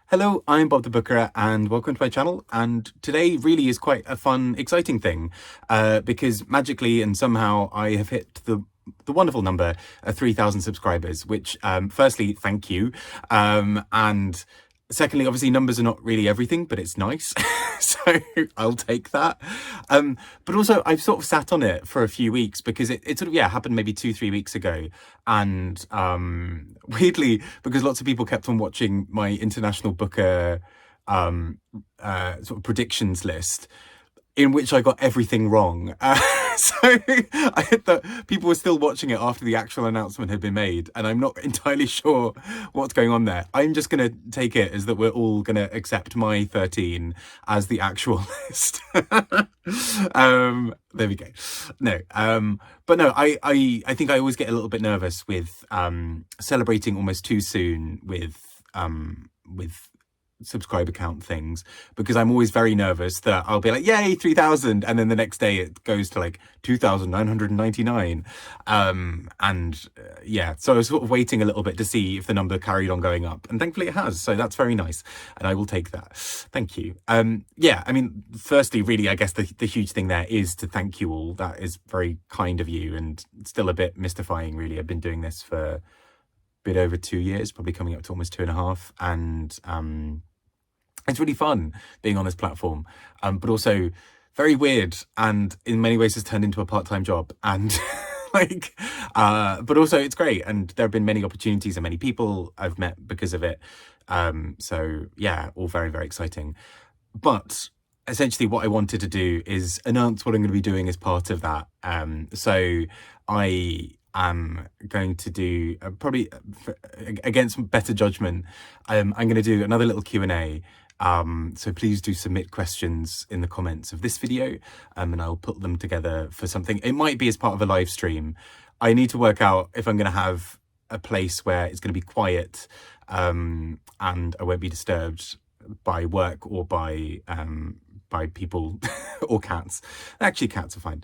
Hello, I'm Bob the Booker and welcome to my channel. And today really is quite a fun, exciting thing because magically and somehow I have hit the wonderful number of 3,000 subscribers, which firstly, thank you. And secondly, obviously numbers are not really everything, but it's nice. So I'll take that. But also I've sort of sat on it for a few weeks because it sort of, happened maybe 2-3 weeks ago. And weirdly, because lots of people kept on watching my international booker sort of predictions list, in which I got everything wrong. So I had that people were still watching it after the actual announcement had been made, and I'm not entirely sure what's going on there. I'm just going to take it as that we're all going to accept my 13 as the actual list. There we go. No, but no, I think I always get a little bit nervous with celebrating almost too soon with subscriber count things, because I'm always very nervous that I'll be like, yay, 3,000, and then the next day it goes to like 2,999. So I was sort of waiting a little bit to see if the number carried on going up, and thankfully it has, so that's very nice, and I will take that. Thank you. I mean, firstly, really, I guess the huge thing there is to thank you all. That is very kind of you, and still a bit mystifying, really. I've been doing this for a bit over 2 years, probably coming up to almost 2.5, and it's really fun being on this platform, but also very weird, and in many ways has turned into a part-time job, and but also it's great, and there have been many opportunities and many people I've met because of it. So yeah, all very, very exciting. But essentially what I wanted to do is announce what I'm going to be doing as part of that. So I am going to do, probably against better judgment, I'm going to do another little Q&A. So please do submit questions in the comments of this video, and I'll put them together for something. It might be as part of a live stream. I need to work out if I'm going to have a place where it's going to be quiet, and I won't be disturbed by work or by people or cats. Actually, cats are fine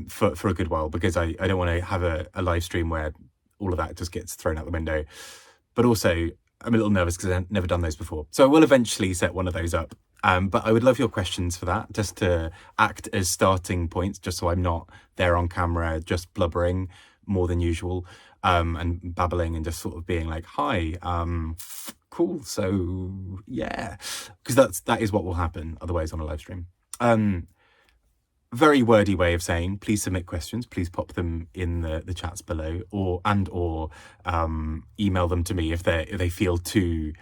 for a good while, because I don't want to have a live stream where all of that just gets thrown out the window. But also, I'm a little nervous because I've never done those before. So I will eventually set one of those up. But I would love your questions for that, just to act as starting points, just so I'm not there on camera just blubbering more than usual, and babbling and just sort of being like, hi, cool, so yeah, because that is what will happen otherwise on a live stream. Very wordy way of saying, please submit questions, please pop them in the chats below, or email them to me if they feel too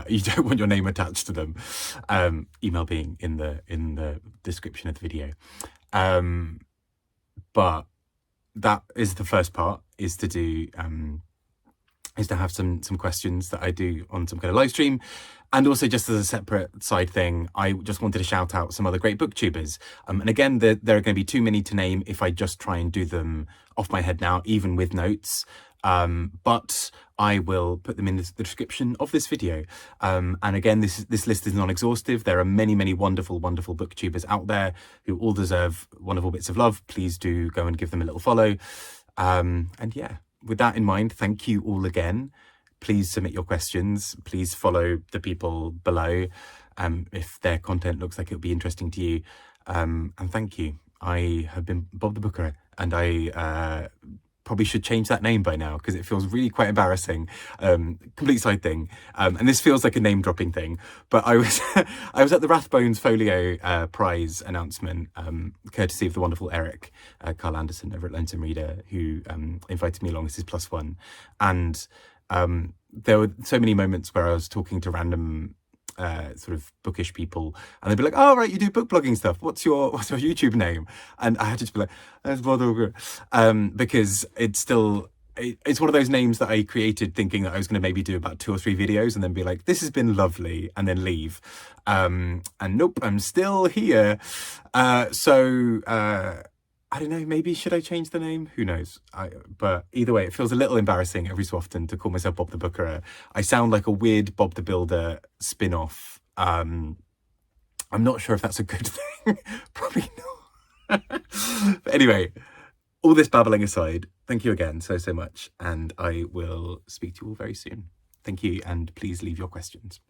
you don't want your name attached to them. Email being in the description of the video. But that is the first part, is to do is to have some questions that I do on some kind of live stream. And also, just as a separate side thing, I just wanted to shout out some other great booktubers. And again, there are going to be too many to name if I just try and do them off my head now, even with notes. But I will put them in the description of this video. And again, this list is non-exhaustive. There are many, many wonderful, wonderful booktubers out there who all deserve wonderful bits of love. Please do go and give them a little follow. And yeah, with that in mind, thank you all again. Please submit your questions. Please follow the people below if their content looks like it'll be interesting to you. And thank you. I have been Bob the Booker, and I probably should change that name by now, because it feels really quite embarrassing. Complete side thing, and this feels like a name dropping thing, but I was I was at the Rathbones Folio prize announcement, courtesy of the wonderful Eric Carl Anderson over at Lonesome Reader, who invited me along as his +1, and there were so many moments where I was talking to random sort of bookish people, and they'd be like, oh right, you do book blogging stuff, what's your YouTube name? And I had to just be like, that's because it's one of those names that I created thinking that I was going to maybe do about 2 or 3 videos and then be like, this has been lovely, and then leave. And nope, I'm still here. I don't know, maybe should I change the name? Who knows? But either way, it feels a little embarrassing every so often to call myself Bob the Booker. I sound like a weird Bob the Builder spin-off. I'm not sure if that's a good thing. Probably not. But anyway, all this babbling aside, thank you again so much, and I will speak to you all very soon. Thank you, and please leave your questions.